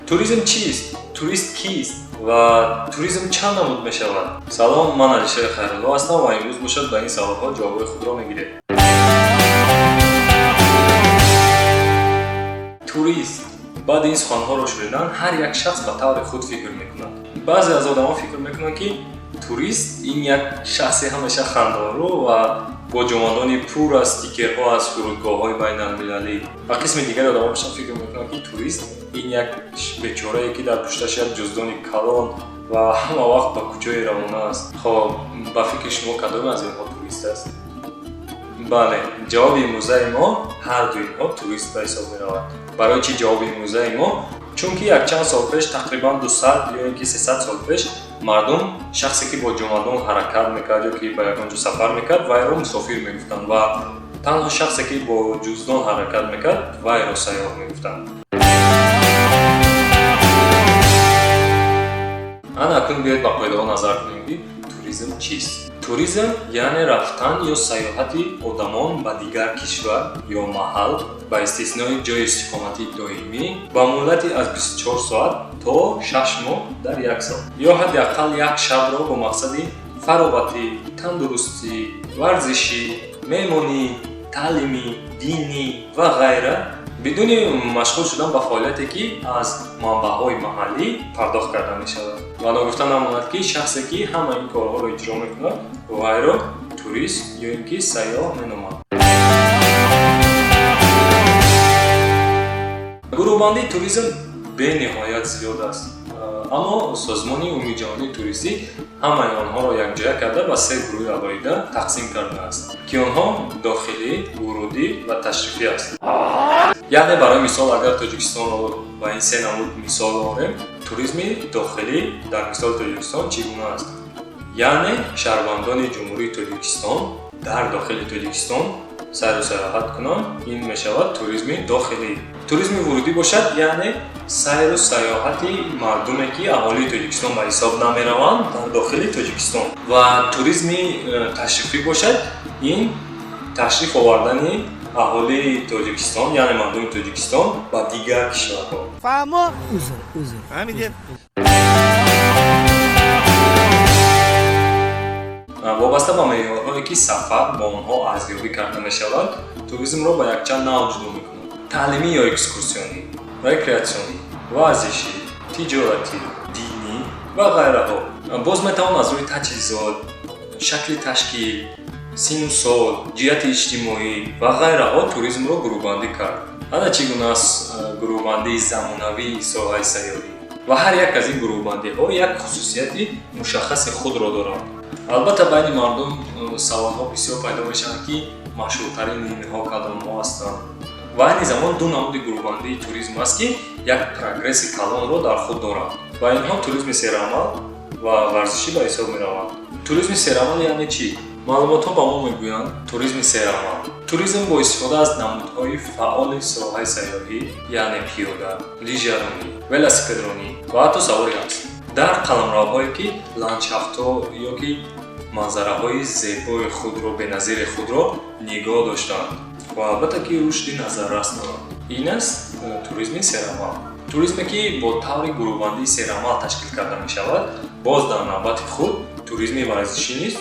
туризм чист, турист кист ва туризм чанд намуд мешавад? Салом, ман Алишери Хайрулло ҳастам ва имрӯз бошад ба ин саволҳо ҷавобҳои худро мегирем. турист. баъди ин суханҳоро шунидан ҳар як шахс ба таври худ фикр мекунад. баъзе аз одамон фикр мекунанд ки турист ин як шахси ҳамеша хандонрӯ ва бо ҷомадони пур аз стикерҳо аз фурудгоҳҳои байналмилалӣ. ва қисми дигари одамон бошанд фикр мекунанд ки турист ин як бечорае ки дар пушташ як ҷуздони калон ва ҳама вақт ба куҷое равона аст. хоб ба фикри шумо кадоме аз инҳо турист аст? бале, ҷавоби имрӯзаи мо ҳарду инҳо турист ба ҳисоб меравад. барои чӣ ҷавоби имрӯзаи мо? чунки якчанд сол пеш, тақрибан 200 ё ин ки 300 сол пеш, мардум шахсе ки бо ҷомадон ҳаракат мекард ё ки ба ягон ҷо сафар мекард, вайро мусофир мегуфтанд ва танҳо шахсе ки бо ҷуздон ҳаракат мекард, вайро сайёҳ мегуфтанд. ана акнун биёед ба қоидаҳо назар кунем ки туризм чист. туризм яъне рафтан ё сайёҳати одамон ба дигар кишвар ё маҳал ба истиснои ҷои истиқомати доимӣ ба муддати аз 24 соат то 6 моҳ дар як сол ё ҳадди аққал як шабро бо мақсади фароғатӣ, тандурустӣ, варзишӣ, меҳмонӣ, таълимӣ, динӣ ва ғайра бидуни машғул шудан ба фаъолияте ки аз манбаъҳои маҳаллӣ пардохт карда мешавад. ва ногуфта намонад ки шахсе ки ҳама ин корҳоро иҷро мекунад, вайро турист ё ин ки сайёҳ меномад. гурӯҳбандии туризм бениҳоят зиёд аст. аммо созмони умумиҷаҳонии туристӣ ҳамаи онҳоро якҷоя карда ба 3 гурӯҳи алоҳида тақсим кардааст, ки онҳо дохилӣ, вурудӣ ва ташрифӣ аст. яъне барои мисол агар Тоҷикистонро ба ин 3 намуд мисол орем, туризми дохилӣ дар мисоли Тоҷикистон чӣ гуна аст? яъне шаҳрвандони ҷумҳурии Тоҷикистон дар дохили Тоҷикистон сайру сайёҳат кунанд, ин мешавад туризми дохилӣ. туризми вурудӣ бошад, яъне сайру сайёҳати мардуме ки аҳолии Тоҷикистон ба ҳисоб намераванд дар дохили Тоҷикистон. ва туризми ташрифӣ бошад, ин ташриф овардани аҳолии Тоҷикистон, яъне мардуми Тоҷикистон ба дигар кишварҳо. фаҳмо узр фаҳмидед? вобаста ба меъёрҳое ки сафар бо онҳо арзёбӣ карда мешавад, туризмро ба якчанд навъ ҷудо мекунад. таълимӣ ё экскурсионӣ, рекреатсионӣ, варзишӣ, тиҷоратӣ, динӣ ва ғайраҳо. боз метавон аз рӯи таҷҳизот, шакли ташкил, сину сол, ҷиҳати иҷтимоӣ ва ғайраҳо туризмро гурӯҳбандӣ кард. ана чӣ гуна аст гурӯҳбандии замонавии соҳаи сайёҳӣ. ва ҳар як аз ин гурӯҳбандиҳо як хусусияти мушаххаси худро дорад. албатта байни мардум саволҳо бисёр пайдо мешаванд ки машҳуртарин инҳо кадомҳо ҳастанд. ва айни замон ду намуди гурӯҳбандии туризм аст ки як прогресси калонро дар худ доранд ва инҳо туризми серамал ва варзишӣ ба ҳисоб мераванд. туризми серамал яъне чӣ? маълумотҳо ба мо мегӯянд туризми серамал туризм бо истифода аз намудҳои фаъоли соҳаи сайёҳӣ, яъне пиёда, лижаронӣ, велосипедронӣ ва ҳатто саворӣ аст дар қаламравҳое ки ландшафтҳо ё ки манзараҳои зебои худро, беназири худро нигоҳ доштаанд ва албатта ки рушди назаррас доранд. ин аст туризми серамал. туризме ки бо таври гурӯҳбандии серамал ташкил карда мешавад, боз дар навбати худ туризми варзишӣ низ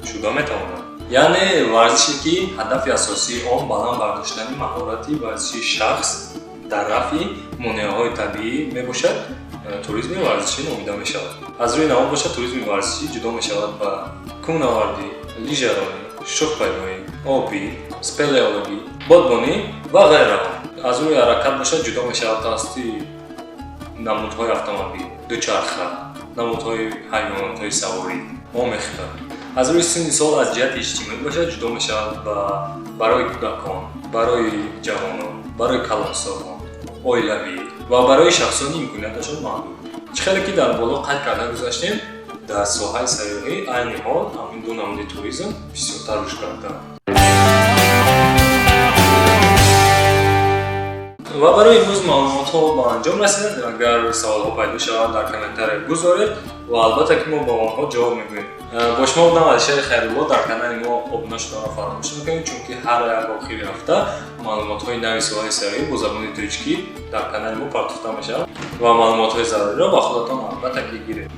шуда метавонад. яъне варзише ки ҳадафи асосии он баланд бардоштани маҳорати варзиши шахс дар рафъи монеаҳои табиӣ мебошад, туризми варзишӣ номида мешавад. аз рӯи навод бошад туризми варзишӣ ҷудо мешавад ба кӯҳнавардӣ, лижаронӣ, шухпаймоӣ, обӣ, спелеологӣ, бодбонӣ ва ғайраҳо. аз рӯи ҳаракат бошад ҷудо мешавад тавассути намудҳои автомобил, дучарха, намудҳои ҳайвонотҳои саворӣ, омехта. аз рӯи синни сол аз ҷиҳати иҷтимоӣ бошад ҷудо мешавад барои кӯдакон, барои ҷавонон, барои калонсолон, оилавӣ ва барои шахсони имконияташон маҳдуд. чӣ хеле ки дар боло қайд карда гузаштем, дар соҳаи сайёҳӣ айни ҳол ҳамин ду намуди туризм бисёртар рушд кардааст. و برای امروز معلومات ها با انجام رسیدن. اگر سوال ها پیدا شود در کامنتر گذارید و البته که ما با آنها جواب میگوییم. با شما بودم علیشیر خیرالله. در کانال ما آبونه شدن را فراموش نکنید، چون که هر یک آخری هفته معلومات های نوی سوال سریع با زبان ترکی در کانال ما پرداخته میشه و معلومات های ضروری را با خودتان البته که گیرید.